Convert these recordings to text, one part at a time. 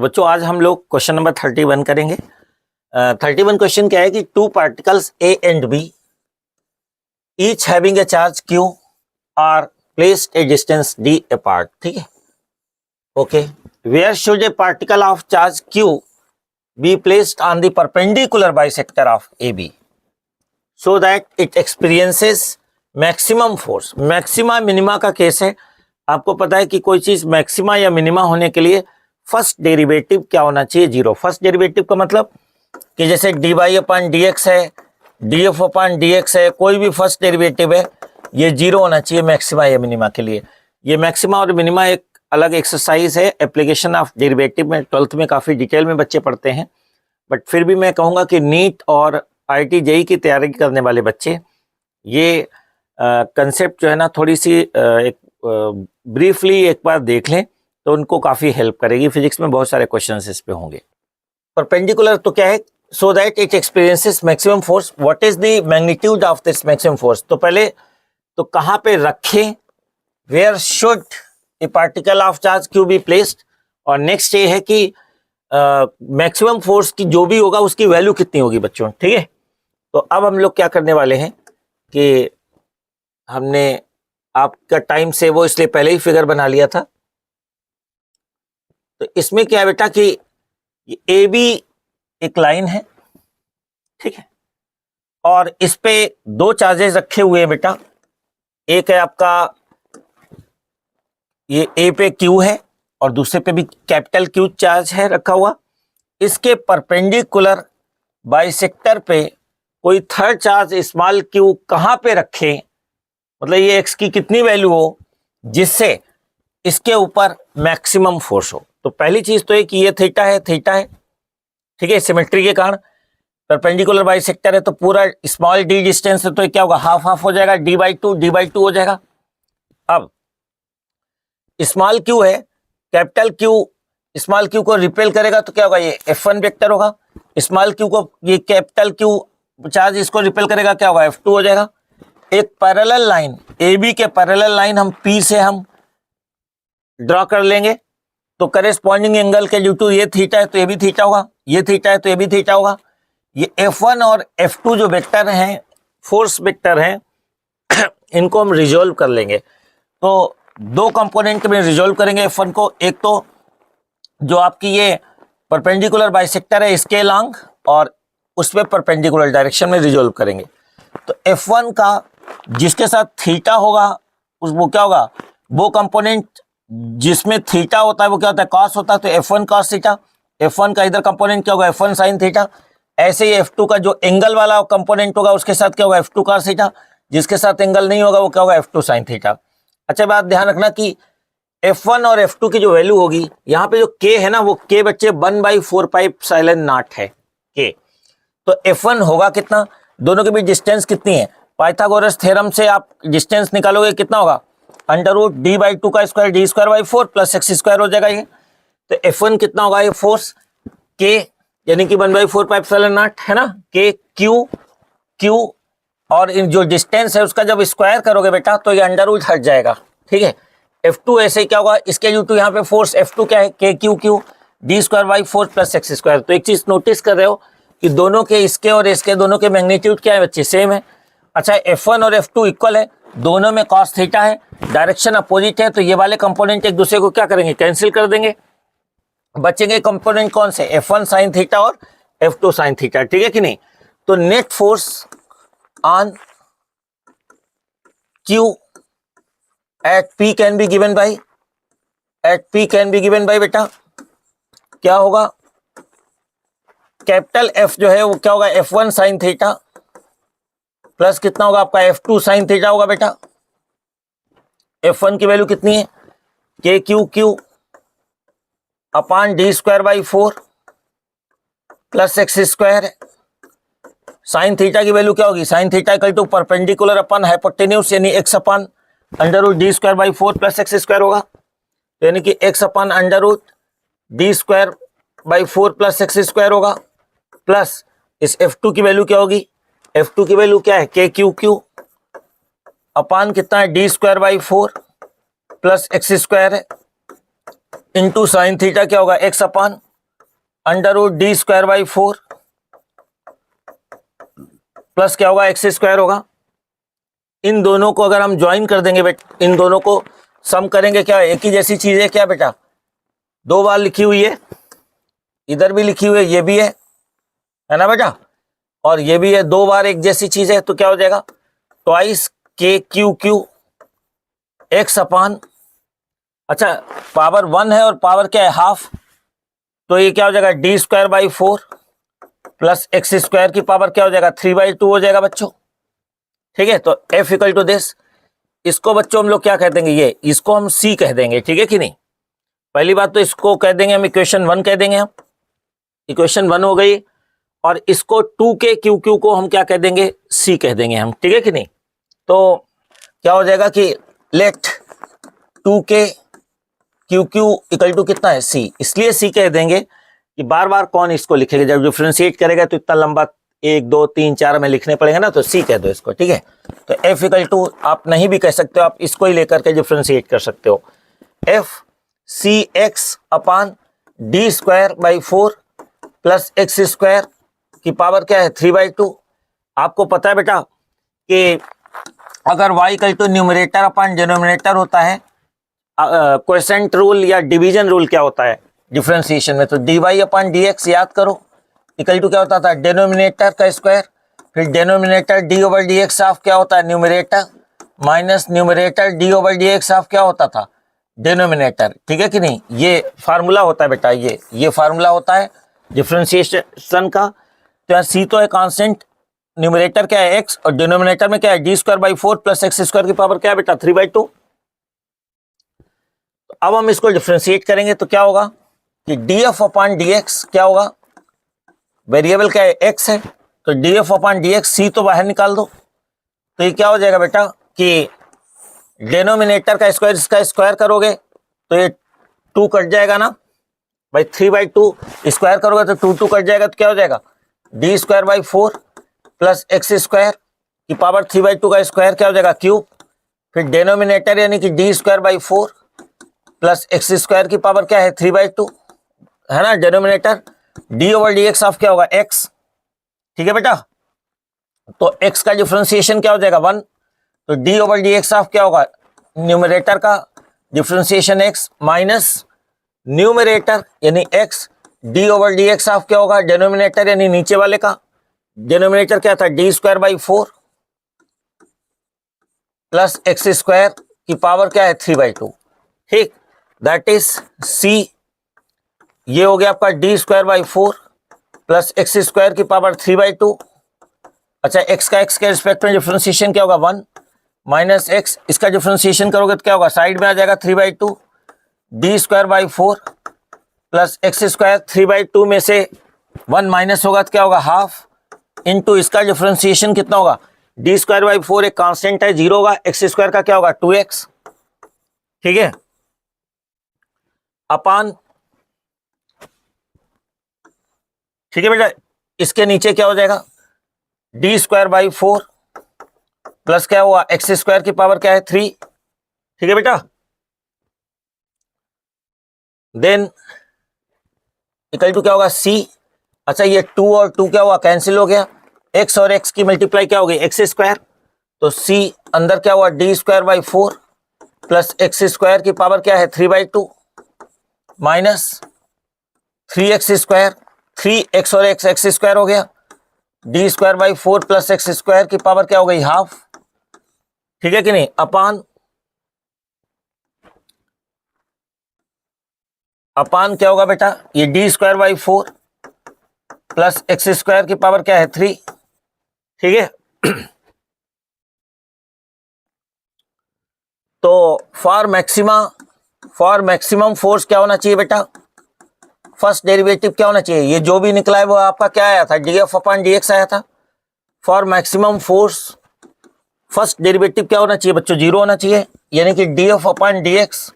बच्चों आज हम लोग क्वेश्चन नंबर 31 करेंगे। 31 क्वेश्चन क्या है कि two particles A and B each having a charge q are placed a distance d apart. ठीक है, okay. Where should a particle of charge q be placed on the perpendicular bisector of A B so that it experiences maximum force. Maxima minima का case है। आपको पता है कि कोई चीज मैक्सिमा या मिनिमा होने के लिए फर्स्ट डेरिवेटिव क्या होना चाहिए? जीरो। फर्स्ट डेरिवेटिव का मतलब कि जैसे डी वाई अपान डी एक्स है, डी एफ अपान डी एक्स है, कोई भी फर्स्ट डेरिवेटिव है ये जीरो होना चाहिए मैक्सिमा या मिनिमा के लिए। ये मैक्सिमा और मिनिमा एक अलग एक्सरसाइज है, एप्लीकेशन ऑफ डेरिवेटिव में 12th में काफ़ी डिटेल में बच्चे पढ़ते हैं। बट फिर भी मैं कहूँगा कि नीट और IIT JEE की तैयारी करने वाले बच्चे ये कंसेप्ट जो है ना थोड़ी सी एक ब्रीफली एक बार देख लें तो उनको काफ़ी हेल्प करेगी। फिजिक्स में बहुत सारे क्वेश्चन इस पे होंगे। परपेंडिकुलर तो क्या है? So that it experiences maximum force. What is the magnitude of this maximum force? तो पहले तो कहाँ पे रखें? Where should a particle of charge q be placed. और नेक्स्ट ये है कि मैक्सिमम फोर्स की जो भी होगा उसकी वैल्यू कितनी होगी बच्चों। ठीक है, तो अब हम लोग क्या करने वाले हैं कि हमने आपका टाइम से वो इसलिए पहले ही फिगर बना लिया था। तो इसमें क्या है बेटा कि ए बी एक लाइन है, ठीक है, और इस पे दो चार्जेस रखे हुए हैं बेटा। एक है आपका ये ए पे क्यू है और दूसरे पे भी कैपिटल क्यू चार्ज है रखा हुआ। इसके परपेंडिकुलर बाइसेक्टर पे कोई थर्ड चार्ज स्मॉल क्यू कहां पे रखें, मतलब ये एक्स की कितनी वैल्यू हो जिससे इसके ऊपर मैक्सिमम फोर्स हो। तो पहली चीज तो है कि ये थीटा है, थीटा है, ठीक है, सिमेट्री के कारण परपेंडिकुलर बाइसेक्टर है तो पूरा स्मॉल डी डिस्टेंस है तो क्या होगा? हाफ हाफ हो जाएगा, डी बाई टू हो जाएगा। अब स्मॉल क्यू है, कैपिटल क्यू स्मॉल क्यू को रिपेल करेगा तो क्या होगा? ये F1 वेक्टर होगा। स्मॉल क्यू को ये कैपिटल क्यू चार्ज इसको रिपेल करेगा, क्या होगा? F2 हो जाएगा। एक पैरेलल लाइन ए बी के पैरेलल लाइन हम P से हम ड्रॉ कर लेंगे तो करेस्पॉन्डिंग एंगल के ड्यू टू ये थीटा है तो ये भी थीटा होगा, ये थीटा है तो ये भी थीटा होगा। ये F1 और F2 जो वेक्टर हैं, फोर्स वेक्टर हैं, इनको हम रिजोल्व कर लेंगे। तो दो कंपोनेंट में रिजोल्व करेंगे F1 को। एक तो जो आपकी ये परपेंडिकुलर बाइसेक्टर है इसके लॉन्ग और उस पर परपेंडिकुलर डायरेक्शन में रिजोल्व करेंगे। तो F1 का जिसके साथ थीटा होगा उस वो क्या होगा? वो कंपोनेंट जिसमें थीटा होता है वो क्या होता है? कॉस होता है। तो F1 कॉस थीटा। F1 का इधर कंपोनेंट क्या होगा? F1 sine theta. ऐसे ही F2 का जो एंगल वाला कंपोनेंट होगा उसके साथ क्या होगा? F2 cos theta. जिसके साथ एंगल नहीं होगा वो क्या होगा? F2 sine theta. अच्छा बात ध्यान रखना कि F1 और F2 की जो वैल्यू होगी, यहाँ पे जो K है ना वो K बच्चे 1/4 पाई एप्सिलॉन नॉट है K। तो F1 होगा कितना? दोनों के बीच डिस्टेंस कितनी है? पाइथागोरस थ्योरम से आप डिस्टेंस निकालोगे कितना होगा? √d/2 का स्क्वायर d²/4 प्लस x² हो जाएगा ये। तो F1 कितना होगा? ये फोर्स K यानी कि 1/4 पाई एप्सिलॉन नॉट है ना, K Q और जो डिस्टेंस है उसका जब स्क्वायर करोगे बेटा तो ये अंडर हट जाएगा, ठीक है। F2 ऐसे ही क्या होगा? इसके ड्यू टू यहाँ पे फोर्स F2 क्या है? KQ d²/4 plus x²। तो एक चीज नोटिस कर रहे हो कि दोनों के इसके और इसके दोनों के मैग्नीट्यूड क्या है बच्चे? सेम है। अच्छा F1 और F2 इक्वल है, दोनों में कॉस थीटा है, डायरेक्शन अपोजिट है, तो ये वाले कंपोनेंट एक दूसरे को क्या करेंगे? कैंसिल कर देंगे। बचेंगे कंपोनेंट कौन से? F1 साइन थीटा और F2 साइन थीटा, ठीक है कि नहीं। तो net force on Q at P can be given by बेटा क्या होगा? कैपिटल F जो है वो क्या होगा? F1 साइन थीटा प्लस कितना होगा आपका? F2 साइन थीटा होगा बेटा। F1 की वैल्यू कितनी है? KQ अपान d²/4 प्लस x² है। साइन थीटा की वैल्यू क्या होगी? Sine theta equal to perpendicular upon hypotenuse यानी x upon √d²/4 plus x² होगा। तो यानी कि x upon √d²/4 plus x² होगा प्लस इस F2 की वैल्यू क्या होगी? F2 की वैल्यू क्या है? KQ अपान कितना है? d²/4 प्लस x² है इंटू साइन थीटा क्या होगा? x अपान √d²/4 प्लस क्या होगा x² होगा। इन दोनों को अगर हम ज्वाइन कर देंगे बेटा, इन दोनों को सम करेंगे, क्या एक ही जैसी चीज है क्या बेटा? 2 बार लिखी हुई है, इधर भी लिखी हुई है, ये भी है ना बेटा, और ये भी है, 2 बार एक जैसी चीज है, तो क्या हो जाएगा ट्वाइस KQQ x अपान, अच्छा पावर 1 है और पावर क्या है हाफ, तो ये क्या हो जाएगा d²/4 प्लस x² की पावर क्या हो जाएगा 3/2 हो जाएगा बच्चों। ठीक है, तो F इक्वल टू दिस, इसको बच्चों हम लोग क्या कह देंगे, ये इसको हम C कह देंगे। ठीक है कि नहीं? पहली बात तो इसको कह देंगे हम इक्वेशन 1 कह देंगे, हम इक्वेशन 1 हो गई, और इसको 2KQQ को हम क्या कह देंगे C कह देंगे हम। ठीक है कि नहीं? तो क्या हो जाएगा कि लेट 2KQQ इक्वल टू कितना है C, इसलिए C कह देंगे कि बार बार कौन इसको लिखेगा, जब डिफरेंशिएट करेगा तो इतना लंबा 1 2 3 4 में लिखने पड़ेगा ना, तो C कह दो इसको। ठीक है, तो F इक्वल टू आप नहीं भी कह सकते हो, आप इसको ही लेकर के डिफरेंशिएट कर सकते हो, F CX अपान d²/4 प्लस x² की पावर क्या है 3/2। आपको पता है बेटा कि अगर y equal to numerator upon denominator होता है, क्वोशेंट रूल या डिवीजन रूल क्या होता है डिफरेंशिएशन में, तो dy अपान dx याद करो, इक्वल टू क्या होता था डिनोमिनेटर का स्क्वायर, फिर डिनोमिनेटर d/dx ऑफ क्या होता है numerator, minus numerator d/dx of क्या होता था डिनोमिनेटर। ठीक है कि नहीं? ये फार्मूला होता है बेटा, ये फार्मूला होता है डिफरेंशिएशन का। तो यहाँ c तो है कांस्टेंट, न्यूमरेटर क्या है x, और डिनोमिनेटर में क्या है d²/4 प्लस x² की पावर क्या है बेटा 3/2। अब हम इसको डिफरेंशिएट करेंगे तो क्या होगा कि df अपान dx क्या होगा, वेरिएबल क्या है x है, तो df अपान dx c तो बाहर निकाल दो, तो ये क्या हो जाएगा बेटा कि डिनोमिनेटर का स्क्वायर इसका स्क्वायर करोगे तो ये 2 कट जाएगा ना भाई, 3/2 स्क्वायर करोगे तो 2 कट जाएगा, तो क्या हो जाएगा d²/4 प्लस x² की पावर 3/2 का स्क्वायर क्या हो जाएगा क्यूब, फिर डिनोमिनेटर यानी कि d²/4 प्लस x² की पावर क्या है 3/2 है ना, डिनोमिनेटर d/dx ऑफ क्या होगा x। ठीक है बेटा, तो x का डिफरेंशिएशन क्या हो जाएगा 1, तो d/dx ऑफ क्या होगा न्यूमरेटर का डिफरेंशिएशन x माइनस न्यूमरेटर यानी x d/dx ऑफ क्या होगा डिनोमिनेटर यानी नीचे वाले का, डिनोमिनेटर क्या था d²/4 प्लस x² की पावर क्या है 3/2। ठीक, दैट इज c, ये हो गया आपका d²/4 प्लस x² की पावर 3/2। अच्छा, x का x के रिस्पेक्ट में डिफरेंशिएशन क्या होगा 1 माइनस x, इसका डिफरेंशिएशन करोगे तो क्या होगा साइड में आ जाएगा 3/2, d²/4 प्लस x² 3/2 में से 1 माइनस होगा तो क्या होगा हाफ, इनटू इसका डिफरेंशिएशन कितना होगा d²/4 एक कांस्टेंट है 0 होगा, x² का क्या होगा 2x। ठीक है, अपान, ठीक है बेटा, इसके नीचे क्या हो जाएगा d²/4 प्लस क्या हुआ x² की पावर क्या है 3। ठीक है बेटा, देन इक्वल टू क्या होगा c। अच्छा, ये 2 और 2 क्या हुआ कैंसिल हो गया, x और x की मल्टीप्लाई क्या हो गई x², तो c अंदर क्या हुआ d²/4 प्लस x² की पावर क्या है 3/2 माइनस 3x², 3x और x² हो गया, d²/4 प्लस x² की पावर क्या हो गई हाफ। ठीक है कि नहीं, अपान क्या होगा बेटा, ये d²/4 प्लस x² की पावर क्या है 3। ठीक है, तो फॉर मैक्सिमम फोर्स क्या होना चाहिए बेटा, फर्स्ट डेरिवेटिव क्या होना चाहिए, ये जो भी निकला है वो आपका क्या आया था df अपान dx आया था। For maximum force first derivative क्या होना चाहिए बच्चों 0 होना चाहिए, यानी कि df upon dx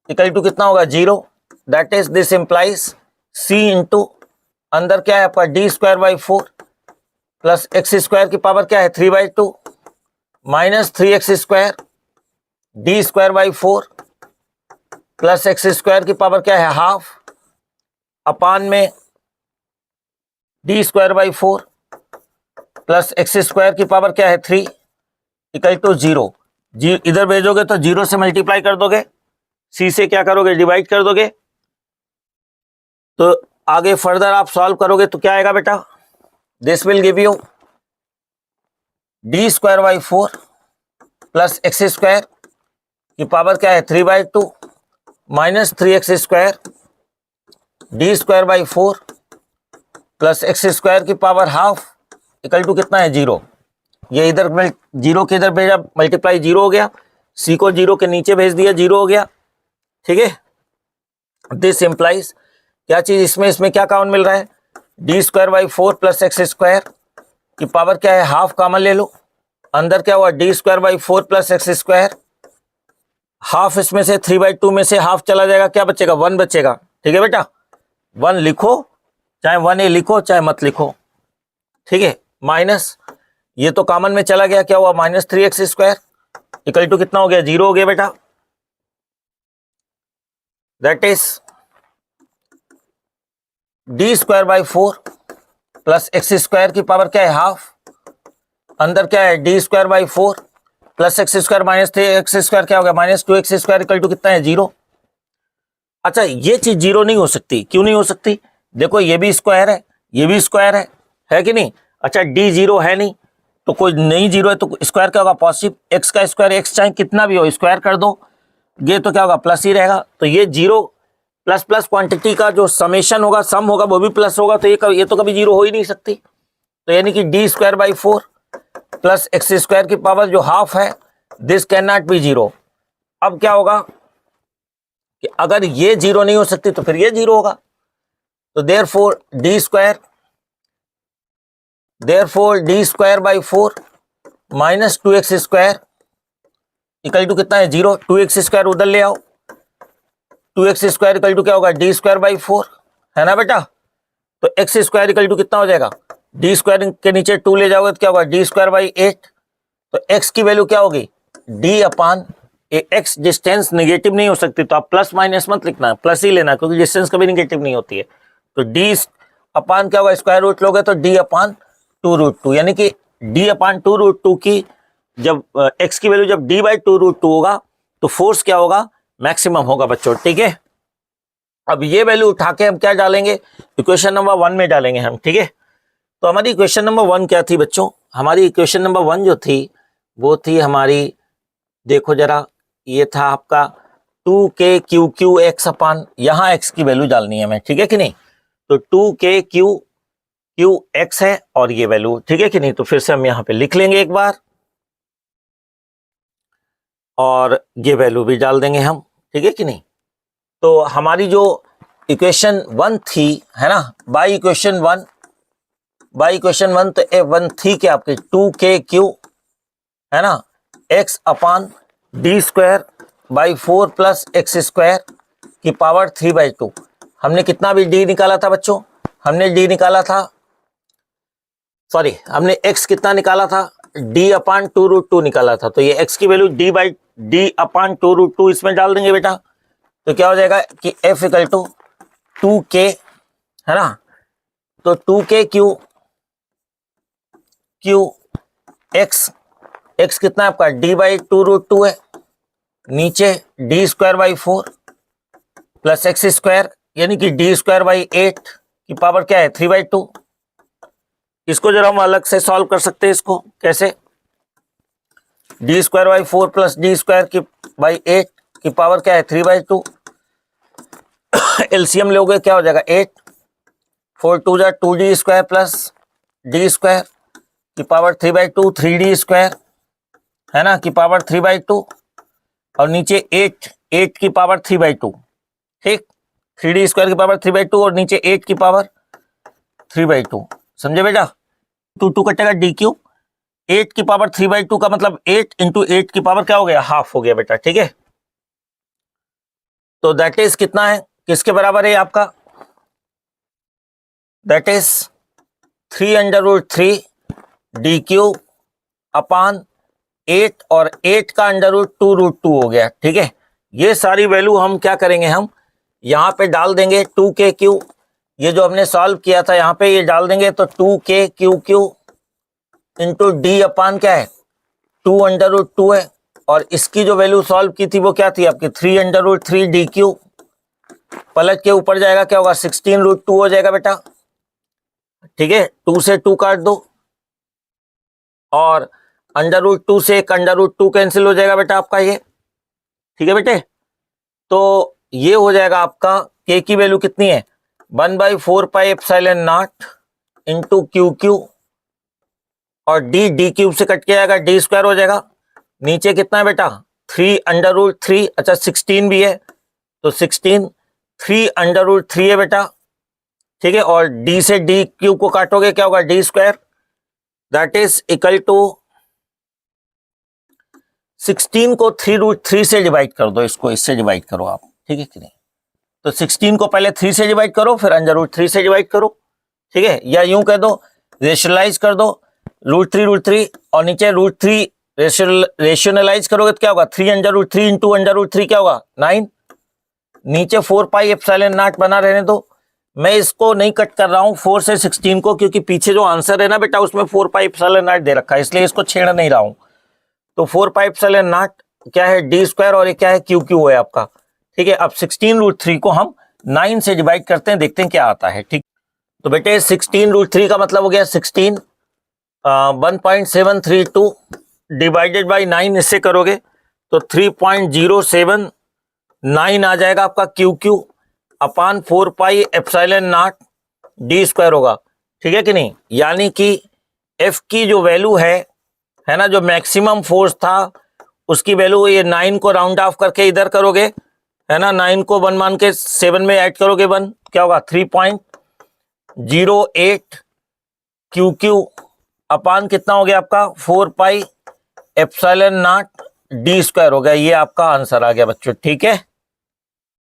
equal to कितना होगा 0, that is this implies c into अंदर क्या है आपका d²/4 प्लस x² की पावर क्या है 3/2 minus 3x² d²/4 plus x² की पावर क्या है हाफ, अपान में D square by 4 plus x square की पावर क्या है 3 इक्वल टू 0। इधर भेजोगे तो 0 से मल्टीप्लाई कर दोगे, सी से क्या करोगे डिवाइड कर दोगे, तो आगे फर्दर आप सॉल्व करोगे तो क्या आएगा बेटा, this will give U D square by 4 plus x square की पावर क्या है 3/2 minus 3x square D square by 4 plus x square की पावर हाफ इक्वल टू कितना है 0। ये इधर में 0 के इधर भेजा, मल्टीप्लाई 0 हो गया, सी को 0 के नीचे भेज दिया 0 हो गया, ठीक है। दिस इंप्लाइज क्या चीज इसमें क्या कॉमन मिल रहा है, D square by 4 plus x square की पावर क्या है हाफ कॉमन ले लो, अंदर क्या हुआ D square by 4 plus x square, half इसमें से 3/2 में से हाफ चला जाएगा, क्या बचेगा 1 बचेगा, ठीक है बेटा। 1 लिखो, चाहे 1a लिखो चाहे मत लिखो, ठीक है। माइनस ये तो कॉमन में चला गया, क्या हुआ minus 3x square equal to कितना हो गया 0 हो गया बेटा। That is D square by 4 plus x square की पावर क्या है हाफ, अंदर क्या है D square by 4 plus x square minus 3x square क्या हो गया minus 2x square equal to कितना है 0। अच्छा ये चीज 0 नहीं हो सकती, क्यों नहीं हो सकती, देखो ये भी स्क्वायर है ये भी स्क्वायर है कि नहीं। अच्छा डी 0 है नहीं तो कोई नहीं 0 है तो स्क्वायर क्या होगा पॉजिटिव, एक्स का स्क्वायर एक्स चाहे कितना भी हो स्क्वायर कर दो, ये तो क्या होगा प्लस ही रहेगा, तो ये 0 प्लस प्लस क्वांटिटी का जो समेशन होगा सम होगा वो भी प्लस होगा, तो ये तो कभी 0 हो ही नहीं सकती। तो यानी कि D square by 4 plus x square की पावर जो हाफ है दिस कैन नॉट बी 0। अब क्या होगा कि अगर ये 0 नहीं हो सकती तो फिर ये 0 होगा, तो therefore d square by 4 minus 2x square equal to कितना है 0। 2x स्क्वायर उधर ले आओ, 2x स्क्वायर इक्वल टू क्या होगा डी स्क्वायर बाई 4 है ना बेटा, तो x स्क्वायर इक्वल टू कितना हो जाएगा, डी स्क्वायर के नीचे 2 ले जाओगे तो क्या होगा डी स्क्वायर बाई 8, तो x की वैल्यू क्या होगी d अपान x, डिस्टेंस निगेटिव नहीं हो सकती तो आप प्लस माइनस मत लिखना, प्लस ही लेना क्योंकि डिस्टेंस कभी निगेटिव नहीं होती है, तो d अपान क्या होगा स्क्वायर रूट लोगे तो d अपान 2√2, यानी कि d अपान 2√2 की जब x की वैल्यू जब d बाई 2√2 होगा तो फोर्स क्या होगा मैक्सिमम होगा बच्चों, ठीक है। अब ये वैल्यू उठा के हम क्या डालेंगे इक्वेशन नंबर 1 में डालेंगे हम, ठीक है। तो हमारी इक्वेशन नंबर 1 क्या थी बच्चों, हमारी इक्वेशन नंबर 1 जो थी वो थी हमारी, देखो जरा ये था आपका 2k/q अपान, यहाँ x की वैल्यू डालनी है हमें, ठीक है कि नहीं, तो 2k/q है और ये वैल्यू, ठीक है कि नहीं, तो फिर से हम यहाँ पे लिख लेंगे एक बार और ये वैल्यू भी डाल देंगे हम, ठीक है कि नहीं। तो हमारी जो इक्वेशन 1 थी है ना, बाई इक्वेशन 1 तो A1 थी क्या आपकी 2k/q है ना x upon D square by 4 plus x square की पावर 3/2। हमने कितना भी d निकाला था बच्चों, हमने d निकाला था, सॉरी हमने x कितना निकाला था d अपान 2√2 निकाला था, तो ये x की वैल्यू d अपान 2√2 इसमें डाल देंगे बेटा, तो क्या हो जाएगा कि f इक्वल टू 2k है ना, तो 2k/q x कितना है आपका d बाई 2√2 है, नीचे d square by 4 plus x square यानी कि d स्क्वायर बाई 8 की पावर क्या है 3/2। इसको जरा हम अलग से सॉल्व कर सकते हैं, इसको कैसे, d square by 4 plus d square की बाई 8 की पावर क्या है 3/2, एलसीएम लोगे क्या हो जाएगा 8, 4 2 जा 2d square plus d square की पावर 3/2, 3d स्क्वायर है ना की पावर 3/2 और नीचे 8 की पावर 3/2, ठीक, 3d स्क्वायर की पावर 3/2 और नीचे 8 की पावर 3/2, समझे बेटा, 2 कटेगा dq, 8 की पावर 3/2 का मतलब 8 इंटू 8 की पावर क्या हो गया हाफ हो गया बेटा, ठीक है। तो दैट इज कितना है, किसके बराबर है आपका, दैट इज 3√3 dq अपान 8 और 8 का √2√2 हो गया, ठीक है। ये सारी वैल्यू हम क्या करेंगे, हम यहाँ पे डाल देंगे 2k/q, ये जो हमने सॉल्व किया था यहाँ पे ये डाल देंगे तो 2k Q Q into D upon क्या है 2√2 है, और इसकी जो वैल्यू सॉल्व की थी वो क्या थी आपकी 3√3 डी क्यू, पलट के ऊपर जाएगा क्या होगा 16√2 हो जाएगा बेटा, ठीक है। 2 से 2 काट दो और √2 से एक √2 कैंसिल हो जाएगा बेटा आपका ये, ठीक है बेटे। तो ये हो जाएगा आपका k की वैल्यू कितनी है 1/4 pi epsilon not into Q Q, और डी क्यूब से कट के आएगा डी स्क्वायर हो जाएगा। नीचे कितना है बेटा 3√3, अच्छा 16 भी है तो 16 3√3 है बेटा, ठीक है। और डी से डी क्यूब को काटोगे क्या होगा d square, that is equal to 16 को 3√3 से डिवाइड कर दो, इसको इससे डिवाइड करो आप, ठीक है कि नहीं। तो 16 को पहले 3 से डिवाइड करो फिर √3 से डिवाइड करो, ठीक है। या यूं कह दो रेशनलाइज कर दो √3 और नीचे √3 रेशनलाइज करोगे तो क्या होगा 3√3 इंटू √3 क्या होगा 9, नीचे 4 पाई एप्सिलॉन नॉट बना रहने दो। मैं इसको नहीं कट कर रहा हूं 4 से 16 को, क्योंकि पीछे जो आंसर है ना बेटा उसमें 4 पाई एप्सिलॉन नॉट दे रखा है, इसलिए इसको छेड़ नहीं रहा हूं। तो 4 पाई एप्सिलॉन नॉट क्या है डी स्क्वायर और ये क्या है क्यू क्यू है आपका, ठीक है। अब 16√3 को हम 9 से डिवाइड करते हैं, देखते हैं क्या आता है, ठीक। तो बेटे 16√3 का मतलब हो गया 16 1.732 डिवाइडेड बाई 9, इससे करोगे तो 3.079 आ जाएगा आपका Q Q upon 4 pi epsilon not D square होगा, ठीक है कि नहीं। यानी कि एफ की जो वैल्यू है ना, जो मैक्सिमम फोर्स था उसकी वैल्यू ये 9 को राउंड ऑफ करके इधर करोगे है ना, 9 को 1 मान के 7 में ऐड करोगे 1, क्या होगा 3.08 क्यू क्यू अपान कितना हो गया आपका 4 pi epsilon not D square हो गया। ये आपका आंसर आ गया बच्चों, ठीक है।